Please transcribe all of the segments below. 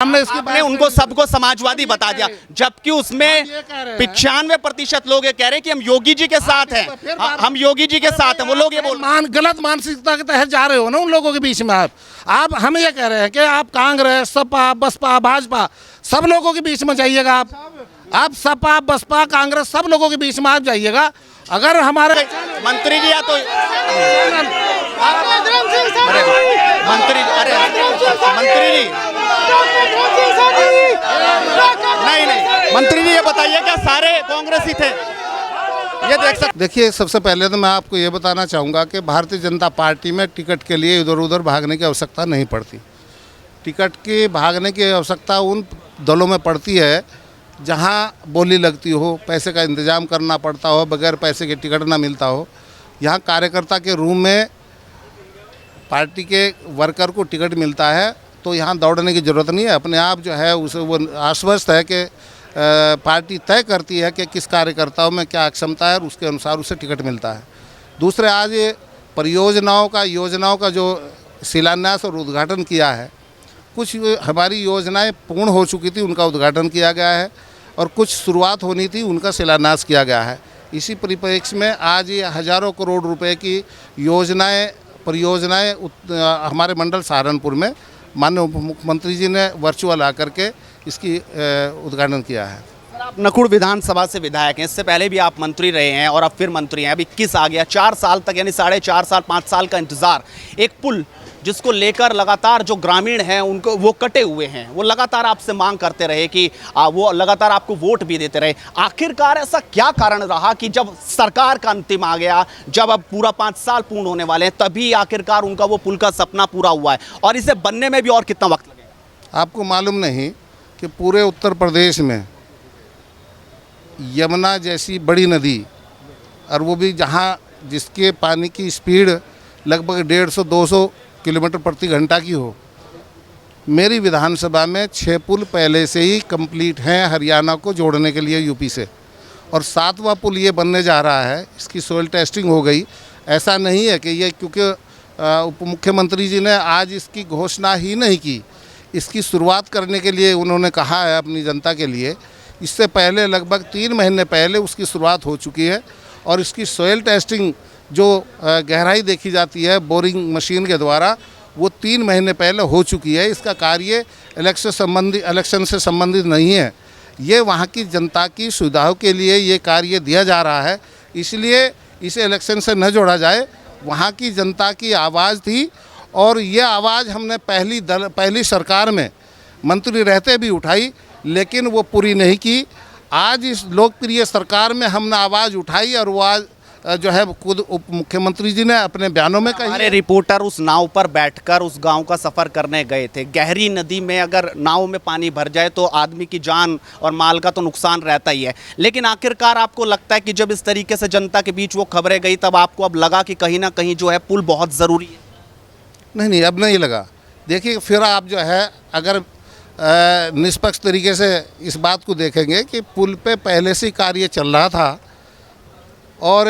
हमने इसकी आपने उनको सबको समाजवादी बता दिया, जबकि उसमें 95% लोग ये कह रहे हैं कि हम योगी जी के साथ हैं, हम योगी जी के साथ हैं। वो लोग ये बोल गलत मानसिकता के तहत जा रहे हो ना उन लोगों के बीच में। आप हम ये कह रहे हैं कि आप कांग्रेस, सपा, बसपा, भाजपा सब लोगों के बीच में जाइएगा। आप सपा, बसपा, कांग्रेस सब लोगों के बीच में आप जाइएगा। अगर हमारे मंत्री जी या तो मंत्री जी नहीं मंत्री जी ये बताइए क्या सारे कांग्रेसी थे? ये देख सकते। देखिए, सबसे पहले तो मैं आपको ये बताना चाहूँगा कि भारतीय जनता पार्टी में टिकट के लिए इधर उधर भागने की आवश्यकता नहीं पड़ती। टिकट के भागने की आवश्यकता उन दलों में पड़ती है जहाँ बोली लगती हो, पैसे का इंतजाम करना पड़ता हो, बगैर पैसे के टिकट ना मिलता हो। यहाँ कार्यकर्ता के रूम में पार्टी के वर्कर को टिकट मिलता है तो यहाँ दौड़ने की ज़रूरत नहीं है। अपने आप जो है उसे वो आश्वस्त है कि पार्टी तय करती है कि किस कार्यकर्ताओं में क्या क्षमता है और उसके अनुसार उसे टिकट मिलता है। दूसरे, आज ये योजनाओं का जो शिलान्यास और उद्घाटन किया है, कुछ हमारी योजनाएं पूर्ण हो चुकी थी, उनका उद्घाटन किया गया है और कुछ शुरुआत होनी थी, उनका शिलान्यास किया गया है। इसी परिप्रेक्ष्य में आज ये हज़ारों करोड़ रुपए की परियोजनाएं हमारे मंडल सहारनपुर में माननीय उप मुख्यमंत्री जी ने वर्चुअल आकर के इसकी उद्घाटन किया है। आप नकुड़ विधानसभा से विधायक हैं, इससे पहले भी आप मंत्री रहे हैं और अब फिर मंत्री हैं। अब 21 आ गया, 4 साल तक यानी 4.5 साल 5 साल का इंतजार। एक पुल जिसको लेकर लगातार जो ग्रामीण हैं उनको वो कटे हुए हैं, वो लगातार आपसे मांग करते रहे कि वो लगातार आपको वोट भी देते रहे। आखिरकार ऐसा क्या कारण रहा कि जब सरकार का अंतिम आ गया, जब अब पूरा 5 साल पूर्ण होने वाले हैं, तभी आखिरकार उनका वो पुल का सपना पूरा हुआ है और इसे बनने में भी और कितना वक्त लगेगा? आपको मालूम नहीं कि पूरे उत्तर प्रदेश में यमुना जैसी बड़ी नदी, और वो भी जहाँ जिसके पानी की स्पीड लगभग 150-200 किलोमीटर प्रति घंटा की हो, मेरी विधानसभा में 6 पुल पहले से ही कंप्लीट हैं हरियाणा को जोड़ने के लिए यूपी से, और 7वां पुल ये बनने जा रहा है। इसकी सोइल टेस्टिंग हो गई। ऐसा नहीं है कि ये क्योंकि उप मुख्यमंत्री जी ने आज इसकी घोषणा ही नहीं की, इसकी शुरुआत करने के लिए उन्होंने कहा है अपनी जनता के लिए। इससे पहले लगभग 3 महीने पहले उसकी शुरुआत हो चुकी है और इसकी सोइल टेस्टिंग जो गहराई देखी जाती है बोरिंग मशीन के द्वारा, वो 3 महीने पहले हो चुकी है। इसका कार्य इलेक्शन से संबंधित नहीं है, ये वहाँ की जनता की सुविधाओं के लिए ये कार्य दिया जा रहा है। इसलिए इसे इलेक्शन से न जोड़ा जाए। वहाँ की जनता की आवाज़ थी और ये आवाज़ हमने पहली सरकार में मंत्री रहते भी उठाई, लेकिन वो पूरी नहीं की। आज इस लोकप्रिय सरकार में हमने आवाज़ उठाई और वो आज जो है खुद उप मुख्यमंत्री जी ने अपने बयानों में कही। हमारे रिपोर्टर उस नाव पर बैठकर उस गांव का सफर करने गए थे। गहरी नदी में अगर नाव में पानी भर जाए तो आदमी की जान और माल का तो नुकसान रहता ही है, लेकिन आखिरकार आपको लगता है कि जब इस तरीके से जनता के बीच वो खबरें गई तब आपको अब लगा कि कहीं ना कहीं जो है पुल बहुत ज़रूरी है? नहीं, अब नहीं लगा। देखिए, फिर आप जो है अगर निष्पक्ष तरीके से इस बात को देखेंगे कि पुल पे पहले से कार्य चल रहा था और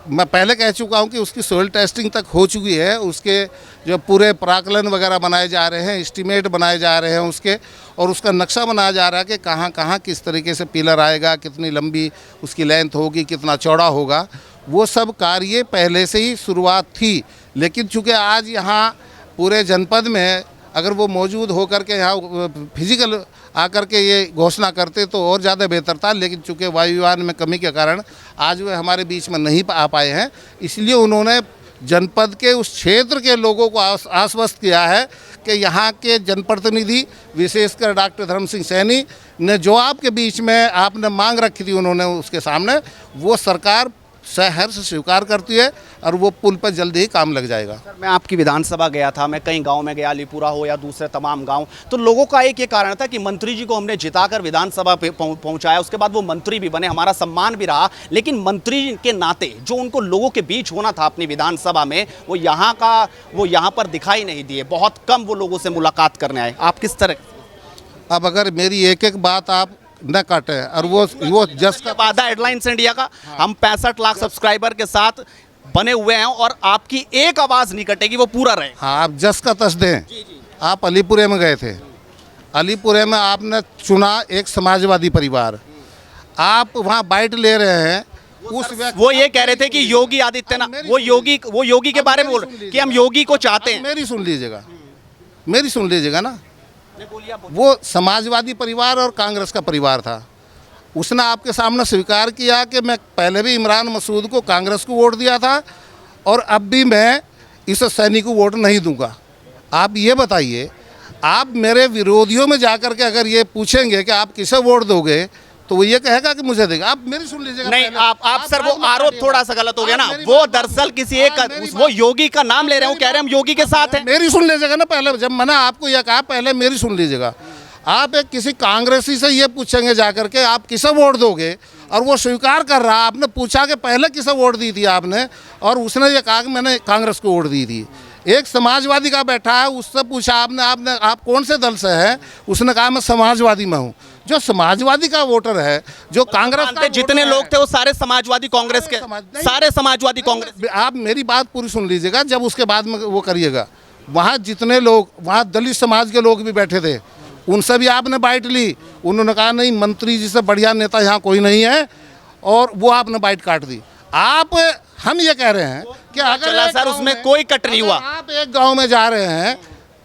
मैं पहले कह चुका हूं कि उसकी सोइल टेस्टिंग तक हो चुकी है। उसके जो पूरे प्राकलन वगैरह बनाए जा रहे हैं, एस्टीमेट बनाए जा रहे हैं उसके, और उसका नक्शा बनाया जा रहा है कि कहाँ कहाँ किस तरीके से पिलर आएगा, कितनी लंबी उसकी लेंथ होगी, कितना चौड़ा होगा। वो सब कार्य पहले से ही शुरुआत थी, लेकिन चूँकि आज यहाँ पूरे जनपद में अगर वो मौजूद होकर के यहाँ फिजिकल आकर के ये घोषणा करते तो और ज़्यादा बेहतर था, लेकिन चूँकि वायुयान में कमी के कारण आज वे हमारे बीच में नहीं आ पाए हैं। इसलिए उन्होंने जनपद के उस क्षेत्र के लोगों को आश्वस्त किया है कि यहाँ के जनप्रतिनिधि विशेषकर डॉक्टर धर्म सिंह सैनी ने जो आपके बीच में आपने मांग रखी थी, उन्होंने उसके सामने वो सरकार सहर्ष स्वीकार करती है और वो पुल पर जल्दी ही काम लग जाएगा। सर, मैं आपकी विधानसभा गया था, मैं कई गांव में गया, अलीपुरा हो या दूसरे तमाम गांव, तो लोगों का एक ये कारण था कि मंत्री जी को हमने जिताकर विधानसभा पे पहुंचाया, उसके बाद वो मंत्री भी बने, हमारा सम्मान भी रहा, लेकिन मंत्री के नाते जो उनको लोगों के बीच होना था अपनी विधानसभा में, वो यहाँ पर दिखाई नहीं दिए। बहुत कम वो लोगों से मुलाकात करने आए। आप किस तरह? अब अगर मेरी एक बात आप न काटे और वो जस्ट का वादा हेडलाइंस इंडिया का, हम 65 लाख सब्सक्राइबर के साथ बने हुए हैं और आपकी एक आवाज़ नहीं कटेगी, वो पूरा रहे। हाँ, आप जस का तस दें। आप अलीपुरे में गए थे, अलीपुरे में आपने चुना एक समाजवादी परिवार, आप वहाँ बाइट ले रहे हैं उस व्यक्ति। वो ये कह रहे थे कि योगी आदित्यनाथ, वो योगी के बारे में बोल रहे कि हम योगी को चाहते हैं। मेरी सुन लीजिएगा, मेरी सुन लीजिएगा ना। वो समाजवादी परिवार और कांग्रेस का परिवार था, उसने आपके सामने स्वीकार किया कि मैं पहले भी इमरान मसूद को, कांग्रेस को वोट दिया था और अब भी मैं इस सैनी को वोट नहीं दूंगा। आप ये बताइए, आप मेरे विरोधियों में जाकर के अगर ये पूछेंगे कि आप किसे वोट दोगे तो वो ये कहेगा कि मुझे देगा। आप मेरी सुन लीजिएगा। नहीं, आप सर वो आरोप थोड़ा सा गलत हो गया ना। वो दरअसल किसी एक वो योगी का नाम ले रहे हो, कह रहे हैं हम योगी के साथ हैं। मेरी सुन लीजिएगा ना, पहले जब मैंने आपको यह कहा, पहले मेरी सुन लीजिएगा। आप एक किसी कांग्रेसी से ये पूछेंगे जाकर के आप किसे वोट दोगे, और वो स्वीकार कर रहा, आपने पूछा कि पहले किसे वोट दी थी आपने, और उसने ये कहा कि मैंने कांग्रेस को वोट दी थी। एक समाजवादी का बैठा है, उससे पूछा आपने आप कौन से दल से है, उसने कहा मैं समाजवादी में हूँ। जो समाजवादी का वोटर है, जो कांग्रेस का जितने लोग थे वो सारे समाजवादी कांग्रेस के, सारे समाजवादी कांग्रेस। आप मेरी बात पूरी सुन लीजिएगा, जब उसके बाद में वो करिएगा। वहाँ जितने लोग, वहाँ दलित समाज के लोग भी बैठे थे, उनसे भी आपने बाइट ली। उन्होंने कहा नहीं, मंत्री जी से बढ़िया नेता यहाँ कोई नहीं है, और वो आपने बाइट काट दी। हम ये कह रहे हैं कि अगर सर उसमें कोई कट नहीं हुआ। आप एक गांव में जा रहे हैं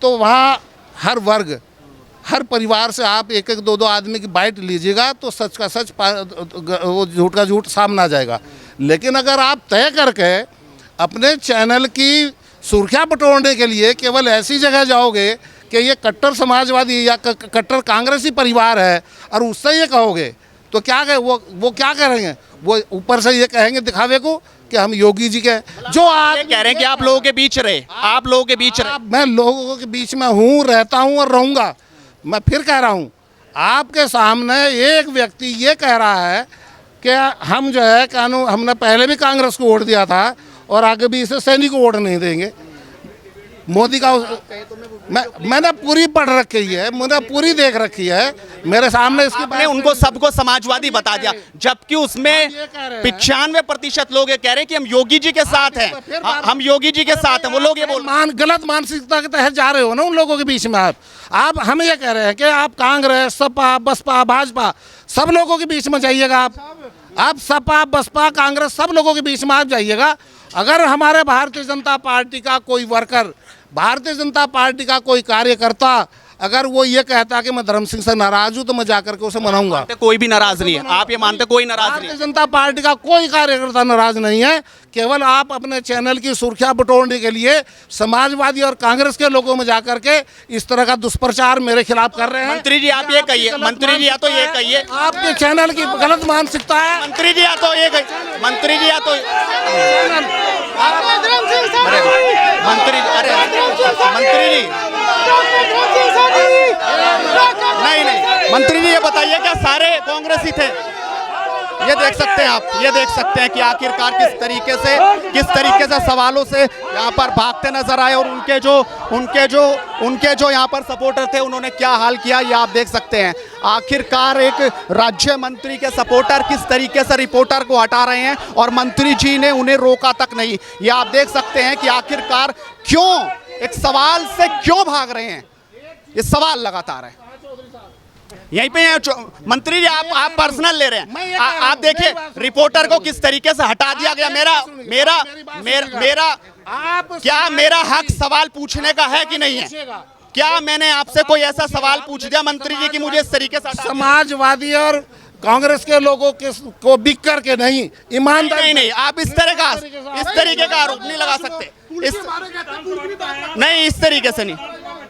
तो वहाँ हर वर्ग, हर परिवार से आप एक एक दो दो आदमी की बाइट लीजिएगा तो सच का सच, वो झूठ का झूठ सामने आ जाएगा। लेकिन अगर आप तय करके अपने चैनल की सुर्खियाँ बटोरने के लिए केवल ऐसी जगह जाओगे कि ये कट्टर समाजवादी या कट्टर कांग्रेसी परिवार है, और उससे ये कहोगे तो क्या कहे वो क्या करेंगे? वो ऊपर से ये कहेंगे दिखावे को कि हम योगी जी के, जो आप कह रहे हैं कि आप लोगों के बीच रहे, आप लोगों के बीच रहे। मैं लोगों के बीच में हूँ, रहता हूँ और रहूँगा। मैं फिर कह रहा हूँ, आपके सामने एक व्यक्ति ये कह रहा है कि हम जो है कानून, हमने पहले भी कांग्रेस को वोट दिया था और आगे भी इसे सैनी को वोट नहीं देंगे। मोदी का मैंने पूरी पढ़ रखी है, मैंने पूरी देख रखी है, मेरे सामने इसकी आपने उनको सबको समाजवादी बता दिया, जबकि उसमें 95% लोग ये कह रहे हैं कि हम योगी जी के साथ हैं, हम योगी जी के साथ हैं। वो लोग ये गलत मानसिकता के तहत जा रहे हो ना उन लोगों के बीच में। आप हम ये कह रहे हैं कि आप कांग्रेस, सपा, बसपा, भाजपा सब लोगों के बीच में जाइएगा। आप सपा, बसपा, कांग्रेस सब लोगों के बीच में आप जाइएगा। अगर हमारे भारतीय जनता पार्टी का कोई वर्कर, भारतीय जनता पार्टी का कोई कार्यकर्ता अगर वो ये कहता कि मैं धर्म सिंह से नाराज हूं तो मैं जाकर के उसे मनाऊंगा। कोई भी नाराज नहीं है, आप ये मानते कोई नाराज नहीं है? भारतीय जनता पार्टी का कोई कार्यकर्ता नाराज नहीं है। केवल आप अपने चैनल की सुर्खियां बटोरने के लिए समाजवादी और कांग्रेस के लोगों में जाकर के इस तरह का दुष्प्रचार मेरे खिलाफ कर रहे हैं। मंत्री जी आप ये कहिए, मंत्री जी या तो ये कहिए आपके चैनल की गलत मानसिकता है। मंत्री जी या तो ये कहिए, मंत्री जी या तो मंत्री, अरे मंत्री जी नहीं, मंत्री जी ये बताइए क्या सारे कांग्रेसी थे? ये देख सकते हैं आप, ये देख सकते हैं कि आखिरकार किस तरीके से सवालों से यहाँ पर भागते नजर आए, और उनके जो यहाँ पर सपोर्टर थे उन्होंने क्या हाल किया ये आप देख सकते हैं। आखिरकार एक राज्य मंत्री के सपोर्टर किस तरीके से रिपोर्टर को हटा रहे हैं, और मंत्री जी ने उन्हें रोका तक नहीं। ये आप देख सकते हैं कि आखिरकार क्यों एक सवाल से क्यों भाग रहे हैं, ये सवाल लगातार है। यहीं पे मंत्री जी आप पर्सनल ले रहे हैं। आप देखिए रिपोर्टर को किस तरीके से हटा दिया गया। मेरा हक सवाल पूछने का है कि नहीं है? क्या मैंने आपसे कोई ऐसा सवाल पूछ दिया मंत्री जी कि मुझे इस तरीके से? समाजवादी और कांग्रेस के लोगों को बिक करके नहीं, ईमानदारी नहीं, आप इस तरीके का आरोप नहीं लगा सकते, नहीं इस तरीके से नहीं।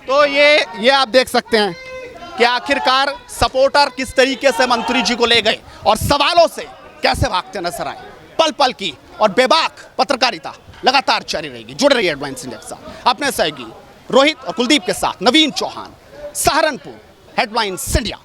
तो ये आप देख सकते हैं कि आखिरकार सपोर्टर किस तरीके से मंत्री जी को ले गए और सवालों से कैसे भागते नजर आए। पल पल की और बेबाक पत्रकारिता लगातार जारी रहेगी। जुड़ रही है हेडलाइंस इंडिया के साथ अपने सहयोगी रोहित और कुलदीप के साथ नवीन चौहान, सहारनपुर, हेडलाइंस इंडिया।